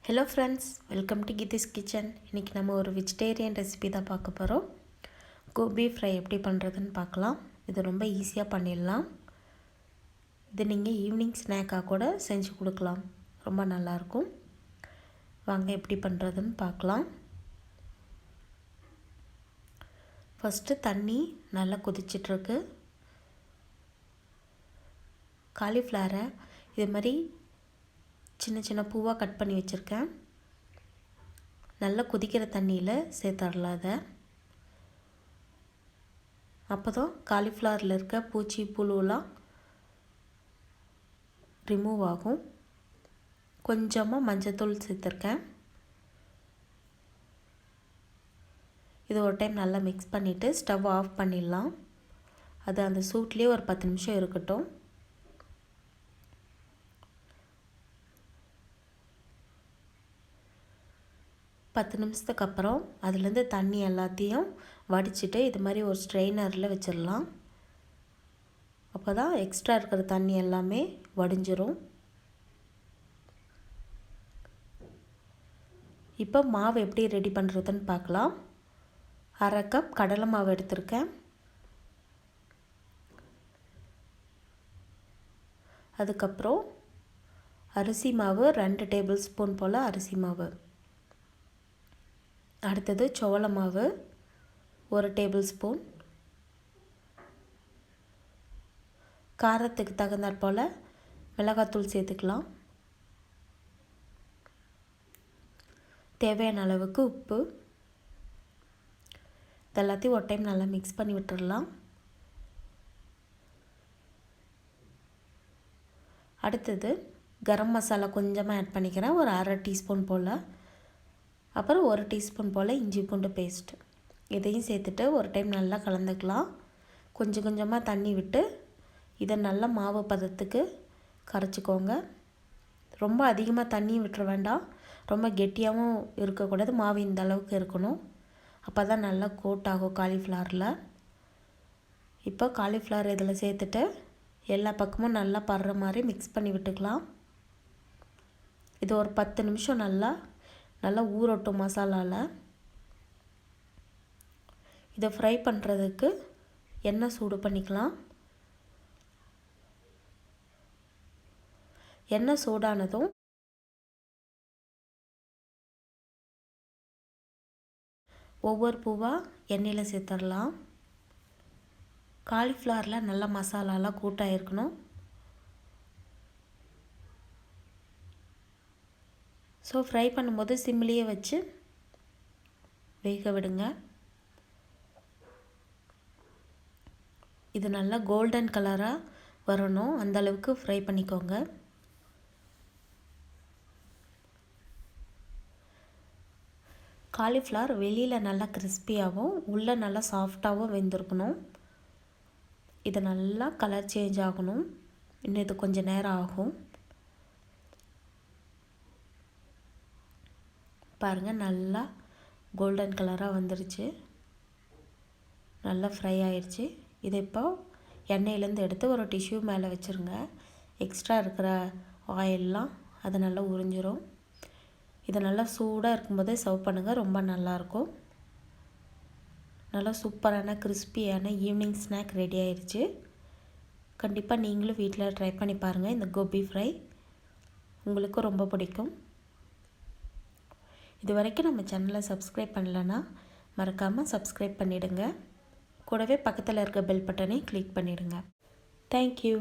Hello friends, welcome to Geethi's kitchen. இன்றைக்கி நம்ம ஒரு வெஜிடேரியன் ரெசிபி தான் பார்க்க போகிறோம். கோபி ஃப்ரை எப்படி பண்ணுறதுன்னு பார்க்கலாம். இது ரொம்ப ஈஸியாக பண்ணிடலாம். இது நீங்கள் ஈவினிங் ஸ்நாக்காக கூட செஞ்சு கொடுக்கலாம், ரொம்ப நல்லாயிருக்கும். வாங்க எப்படி பண்ணுறதுன்னு பார்க்கலாம். ஃபஸ்ட்டு தண்ணி நல்லா கொதிச்சிட்ருக்கு. காலிஃப்ளவரை இது மாதிரி சின்ன சின்ன பூவாக கட் பண்ணி வச்சுருக்கேன். நல்லா கொதிக்கிற தண்ணியில் சேர்த்துடலாம். அதை அப்போ தான் காலிஃப்ளவரில் இருக்க பூச்சி புழுலாம் ரிமூவ் ஆகும். கொஞ்சமாக மஞ்சத்தூள் சேர்த்துருக்கேன். இது ஒரு டைம் நல்லா மிக்ஸ் பண்ணிவிட்டு ஸ்டவ் ஆஃப் பண்ணிடலாம். அது அந்த சூட்லேயே ஒரு 10 நிமிஷம் இருக்கட்டும். பத்து நிமிஷத்துக்கு அப்புறம் அதுலேருந்து தண்ணி எல்லாத்தையும் வடிச்சிட்டு இது மாதிரி ஒரு ஸ்ட்ரெயினரில் வச்சிடலாம். அப்போ தான் எக்ஸ்ட்ரா இருக்கிற தண்ணி எல்லாமே வடிஞ்சிரும். இப்போ மாவு எப்படி ரெடி பண்ணுறதுன்னு பார்க்கலாம். 1/2 கப் கடலை மாவு எடுத்திருக்கேன். அதுக்கப்புறம் அரிசி மாவு 2 டேபிள் ஸ்பூன் போல் அரிசி மாவு. அடுத்தது சோள மாவு 1 டேபிள் ஸ்பூன். காரத்துக்கு தகுந்தாற் போல் மிளகாத்தூள் சேர்த்துக்கலாம். தேவையான அளவுக்கு உப்பு. இதெல்லாத்தையும் ஒரு டைம் நல்லா மிக்ஸ் பண்ணி விட்டுடலாம். அடுத்தது கரம் மசாலா கொஞ்சமாக ஆட் பண்ணிக்கிறேன், ஒரு 1/2 டீஸ்பூன் போல். அப்புறம் 1 டீஸ்பூன் போல் இஞ்சி பூண்டு பேஸ்ட். இதையும் சேர்த்துட்டு ஒரு டைம் நல்லா கலந்துக்கலாம். கொஞ்சம் கொஞ்சமாக தண்ணி விட்டு இதை நல்லா மாவு பதத்துக்கு கரைச்சிக்கோங்க. ரொம்ப அதிகமாக தண்ணி விட்டுற வேண்டாம், ரொம்ப கெட்டியாகவும் இருக்கக்கூடாது. மாவு இந்த அளவுக்கு இருக்கணும். அப்போ தான் நல்லா கோட் ஆகும் காலிஃப்ளவரில். இப்போ காலிஃப்ளவர் இதில் சேர்த்துட்டு எல்லா பக்கமும் நல்லா படுற மாதிரி மிக்ஸ் பண்ணி விட்டுக்கலாம். இது ஒரு 10 நிமிஷம் நல்லா ஊறட்டும் மசாலாவில். இதை ஃப்ரை பண்ணுறதுக்கு எண்ணெய் சூடு பண்ணிக்கலாம். எண்ணெய் சூடானதும் ஒவ்வொரு பூவாக எண்ணெயில் சேர்த்துடலாம். காலிஃப்ளவரில் நல்லா மசாலாலாம் கூட்டாயிருக்கணும். ஸோ ஃப்ரை பண்ணும்போது சிம்லேயே வச்சு வேக விடுங்க. இது நல்லா கோல்டன் கலராக வரணும், அந்தளவுக்கு ஃப்ரை பண்ணிக்கோங்க. காலிஃப்ளவர் வெளியில் நல்லா கிறிஸ்பியாகவும் உள்ளே நல்லா சாஃப்டாகவும் வெந்திருக்கணும். இது நல்லா கலர் சேஞ்ச் ஆகணும். இன்னும் இது கொஞ்சம் நேரம் ஆகும். பாருங்கள், நல்லா கோல்டன் கலராக வந்துருச்சு, நல்லா ஃப்ரை ஆயிடுச்சு. இதை இப்போ எண்ணெயிலேருந்து எடுத்து ஒரு டிஷ்யூ மேலே வச்சுருங்க. எக்ஸ்ட்ரா இருக்கிற ஆயிலெலாம் அது நல்லா உறிஞ்சிரும். இதை நல்லா சூடாக இருக்கும்போதே சர்வ் பண்ணுங்கள், ரொம்ப நல்லாயிருக்கும். நல்லா சூப்பரான கிறிஸ்பியான ஈவினிங் ஸ்நாக் ரெடி ஆயிடுச்சு. கண்டிப்பாக நீங்களும் வீட்டில் ட்ரை பண்ணி பாருங்கள். இந்த கோபி ஃப்ரை உங்களுக்கு ரொம்ப பிடிக்கும். இது வரைக்கும் நம்ம சேனலை சப்ஸ்கிரைப் பண்ணலைன்னா மறக்காமல் சப்ஸ்கிரைப் பண்ணிவிடுங்க. கூடவே பக்கத்தில் இருக்க பெல் பட்டனை கிளிக் பண்ணிவிடுங்க. தேங்க்யூ.